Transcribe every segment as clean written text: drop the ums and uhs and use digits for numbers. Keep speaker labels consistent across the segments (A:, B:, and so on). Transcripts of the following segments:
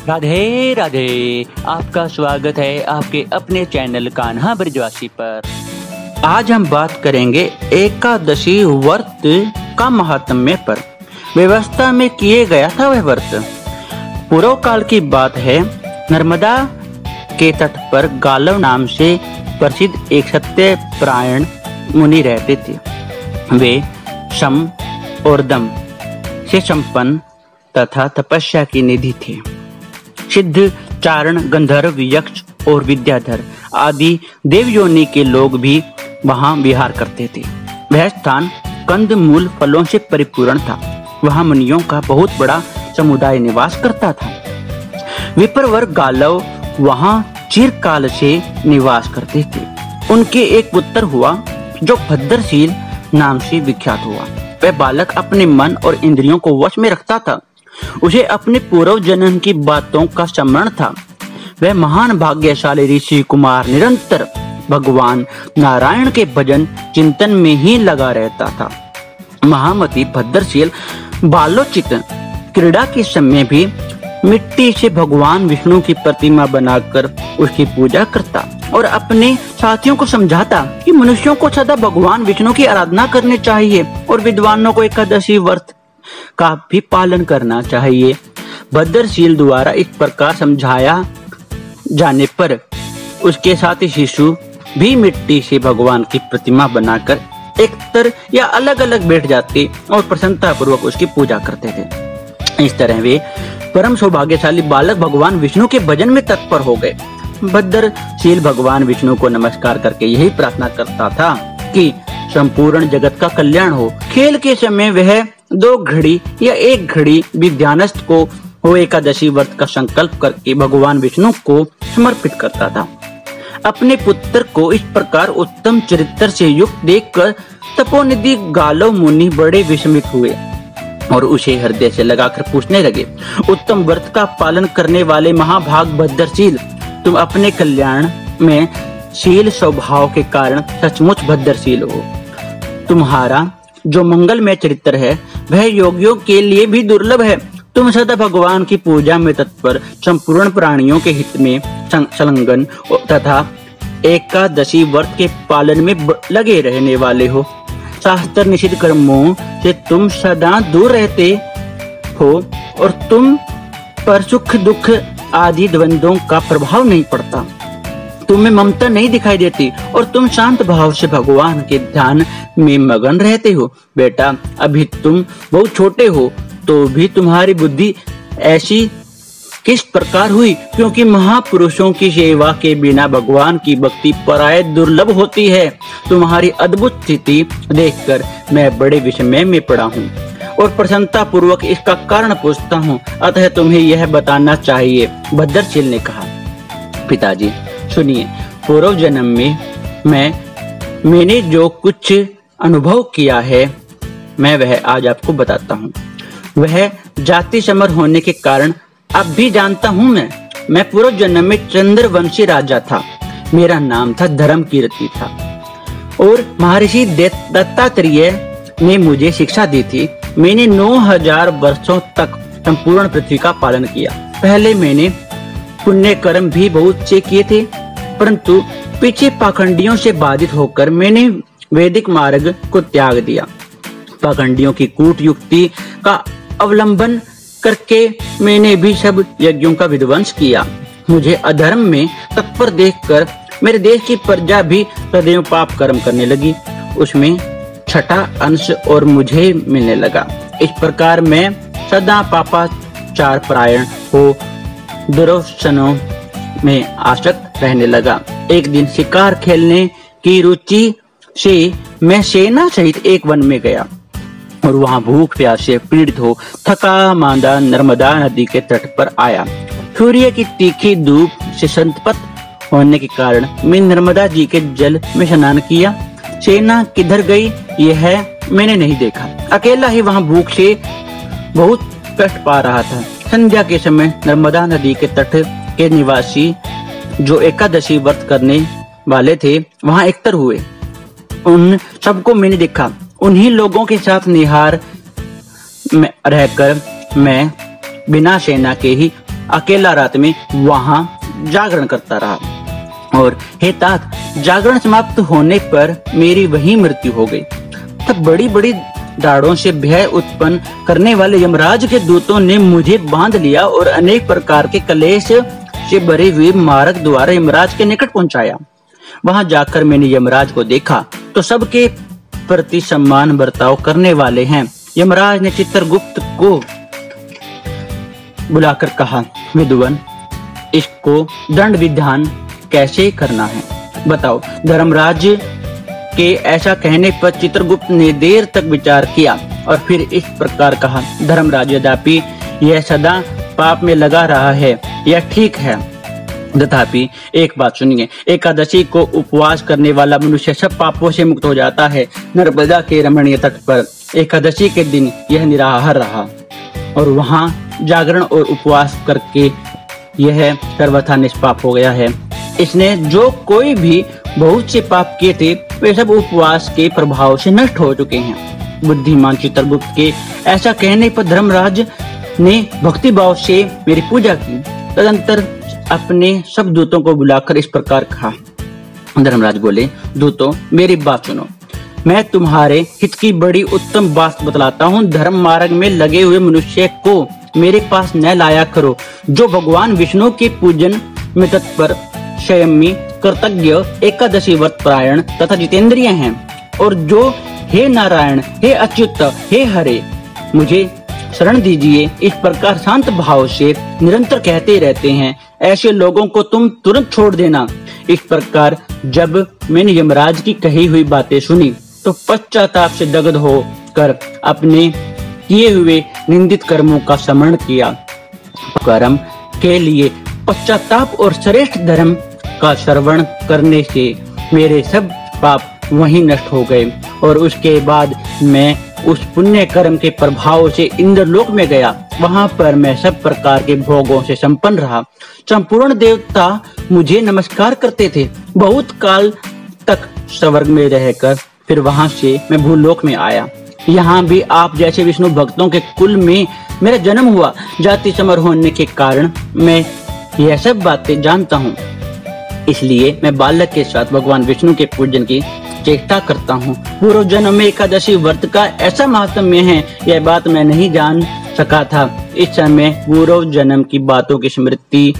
A: राधे राधे। आपका स्वागत है आपके अपने चैनल कान्हा ब्रजवासी पर। आज हम बात करेंगे एकादशी व्रत का महात्म्य पर। व्यवस्था में किए गया था वह व्रत। पूर्व काल की बात है। नर्मदा के तट पर गालव नाम से प्रसिद्ध एक सत्यपरायण मुनि रहते थे। वे शम और दम से संपन्न तथा तपस्या की निधि थे। सिद्ध, चारण, गंधर्व, यक्ष और विद्याधर आदि देवयोनि के लोग भी वहां विहार करते थे। वह स्थान कंद मूल फलों से परिपूर्ण था। वहां मुनियों का बहुत बड़ा समुदाय निवास करता था। विप्रवर गालव वहां चिरकाल से निवास करते थे। उनके एक पुत्र हुआ जो भद्रशील नाम से विख्यात हुआ। वह बालक अपने मन और इंद्रियों को वश में रखता था। उसे अपने पूर्व जन्म की बातों का स्मरण था। वह महान भाग्यशाली ऋषि कुमार निरंतर भगवान नारायण के भजन चिंतन में ही लगा रहता था। महामती भद्रशील बालोचित क्रीड़ा के समय भी मिट्टी से भगवान विष्णु की प्रतिमा बनाकर उसकी पूजा करता और अपने साथियों को समझाता कि मनुष्यों को सदा भगवान विष्णु की आराधना करनी चाहिए और विद्वानों को एकादशी व्रत का भी पालन करना चाहिए। भद्रशील द्वारा इस प्रकार समझाया जाने पर उसके साथी शिशु भी मिट्टी से भगवान की प्रतिमा बनाकर एकतर या अलग अलग बैठ जाते और प्रसन्नता पूर्वक उसकी पूजा करते थे। इस तरह वे परम सौभाग्यशाली बालक भगवान विष्णु के भजन में तत्पर हो गए। भद्रशील भगवान विष्णु को नमस्कार करके यही प्रार्थना करता था कि संपूर्ण जगत का कल्याण हो। खेल के समय वह 2 घड़ी या 1 घड़ी भी ध्यानस्थ को हो एकादशी व्रत का संकल्प करके भगवान विष्णु को समर्पित करता था। अपने पुत्र को इस प्रकार उत्तम चरित्र से युक्त देखकर तपोनिधि गालव मुनि बड़े विस्मित हुए और उसे हृदय से लगाकर पूछने लगे, उत्तम व्रत का पालन करने वाले महाभाग भद्रशील, तुम अपने कल्याण में शील स्वभाव के कारण सचमुच भद्रशील हो। तुम्हारा जो मंगलमय चरित्र है वह योगियों के लिए भी दुर्लभ है। तुम सदा भगवान की पूजा में तत्पर, संपूर्ण प्राणियों के हित में संलग्न तथा एकादशी व्रत के पालन में लगे रहने वाले हो। शास्त्र निषिद्ध कर्मों से तुम सदा दूर रहते हो और तुम पर सुख दुख आदि द्वंद्वों का प्रभाव नहीं पड़ता। तुम्हें ममता नहीं दिखाई देती और तुम शांत भाव से भगवान के ध्यान में मगन रहते हो। बेटा, अभी तुम बहुत छोटे हो तो भी तुम्हारी बुद्धि ऐसी किस प्रकार हुई, क्योंकि महापुरुषों की सेवा के बिना भगवान की भक्ति प्राय दुर्लभ होती है। तुम्हारी अद्भुत स्थिति देखकर मैं बड़े विस्मय में पड़ा हूँ और प्रसन्नता पूर्वक इसका कारण पूछता हूँ, अतः तुम्हें यह बताना चाहिए। भद्रशील ने कहा, पिताजी सुनिए, पूर्व जन्म में मैंने जो कुछ अनुभव किया है मैं वह आज आपको बताता हूँ। वह जाति समर होने के कारण अब भी जानता हूँ। मैं पूर्व जन्म में चंद्रवंशी राजा था। मेरा नाम था धर्मकीर्ति था और महर्षि दत्तात्रेय ने मुझे शिक्षा दी थी। मैंने 9000 वर्षों तक संपूर्ण पृथ्वी का पालन किया। पहले मैंने पुण्य कर्म भी बहुत से किए थे, परंतु पीछे पाखंडियों से बाधित होकर मैंने वैदिक मार्ग को त्याग दिया। पाखंडियों की कूट युक्ति का अवलंबन करके मैंने भी सब यज्ञों का विध्वंस किया। मुझे अधर्म में तत्पर देखकर मेरे देश की प्रजा भी सदैव पाप कर्म करने लगी। उसमें छठा अंश और मुझे मिलने लगा। इस प्रकार मैं सदा पापाचार परायण हो दुर्व्यसनों में आसक्त रहने लगा। एक दिन शिकार खेलने की रुचि से मैं सेना सहित एक वन में गया और वहां भूख प्यास से पीड़ित हो थका मांदा नर्मदा नदी के तट पर आया। सूर्य की तीखी धूप से संतप्त होने के कारण मैं नर्मदा जी के जल में स्नान किया। सेना किधर गई यह मैंने नहीं देखा। अकेला ही वहां भूख से बहुत कष्ट पा रहा था। संध्या के समय नर्मदा नदी के तट के निवासी जो एकादशी व्रत करने वाले थे वहां एकत्र हुए। उन सबको मैंने देखा। उन्हीं लोगों के साथ निहार में रहकर मैं बिना सेना के ही अकेला रात में वहां जागरण करता रहा। और हे तात, जागरण समाप्त होने पर मेरी वही मृत्यु हो गई। तब बड़ी बड़ी दाढ़ों से भय उत्पन्न करने वाले यमराज के दूतों ने मुझे बांध लिया और अनेक प्रकार के कलेश से भरे हुए मार्ग द्वारा यमराज के निकट पहुंचाया। वहां जाकर मैंने यमराज को देखा तो सबके प्रति सम्मान बर्ताव करने वाले हैं। यमराज ने चित्रगुप्त को बुलाकर कहा, विद्वान, इसको दंड विधान कैसे करना है, बताओ। धर्मराज के ऐसा कहने पर चित्रगुप्त ने देर तक विचार किया और फिर इस प्रकार कहा, धर्मराज, यद्यपि यह सदा पाप में लगा रहा है, यह ठीक है, तथापि एक बात सुनिए। एकादशी को उपवास करने वाला मनुष्य सब पापों से मुक्त हो जाता है। नर्मदा के रमणीय तट पर एकादशी के दिन यह निराहार रहा और वहां जागरण और उपवास करके यह सर्वथा निष्पाप हो गया है। इसने जो कोई भी बहुत से पाप किए थे वे सब उपवास के प्रभाव से नष्ट हो चुके हैं। बुद्धिमान चित्रगुप्त के ऐसा कहने पर धर्मराज ने भक्ति भाव से मेरी पूजा की। तदंतर अपने सब दूतों को बुलाकर इस प्रकार कहा। धर्मराज बोले, दूतों, मेरी बात सुनो। मैं तुम्हारे हित की बड़ी उत्तम बात बतलाता हूँ। धर्म मार्ग में लगे हुए मनुष्य को मेरे पास न लाया करो। जो भगवान विष्णु के पूजन में तत्पर, संयमी, कृतज्ञ, एकादशी व्रत परायण तथा जितेंद्रिय हैं और जो हे नारायण, हे अच्युत, हे हरे, मुझे शरण दीजिए, इस प्रकार शांत भाव से निरंतर कहते रहते हैं, ऐसे लोगों को तुम तुरंत छोड़ देना। इस प्रकार जब मैंने यमराज की कही हुई बातें सुनी तो पश्चाताप से दग्ध होकर अपने किए हुए निंदित कर्मों का स्मरण किया। कर्म के लिए पश्चाताप और श्रेष्ठ धर्म का श्रवण करने से मेरे सब पाप वहीं नष्ट हो गए और उसके बाद मैं उस पुण्य कर्म के प्रभाव से इंद्रलोक में गया। वहां पर मैं सब प्रकार के भोगों से संपन्न रहा। संपूर्ण देवता मुझे नमस्कार करते थे। बहुत काल तक स्वर्ग में रहकर फिर वहां से मैं भूलोक में आया। यहाँ भी आप जैसे विष्णु भक्तों के कुल में मेरा जन्म हुआ। जाति समर होने के कारण मैं यह सब बातें जानता हूँ, इसलिए मैं बालक के साथ भगवान विष्णु के पूजन की चेष्टा करता हूँ। पूर्व जन्म में एकादशी व्रत का ऐसा महात्म्य है, यह बात मैं नहीं जान सका था। इस समय पूर्व जन्म की बातों की स्मृति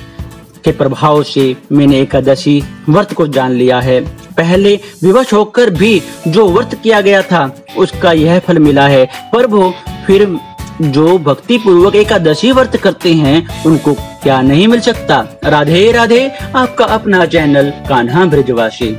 A: के प्रभाव से मैंने एकादशी व्रत को जान लिया है। पहले विवश होकर भी जो व्रत किया गया था उसका यह फल मिला है। प्रभु, फिर जो भक्ति पूर्वक एकादशी व्रत करते हैं उनको क्या नहीं मिल सकता। राधे राधे। आपका अपना चैनल कान्हा ब्रजवासी।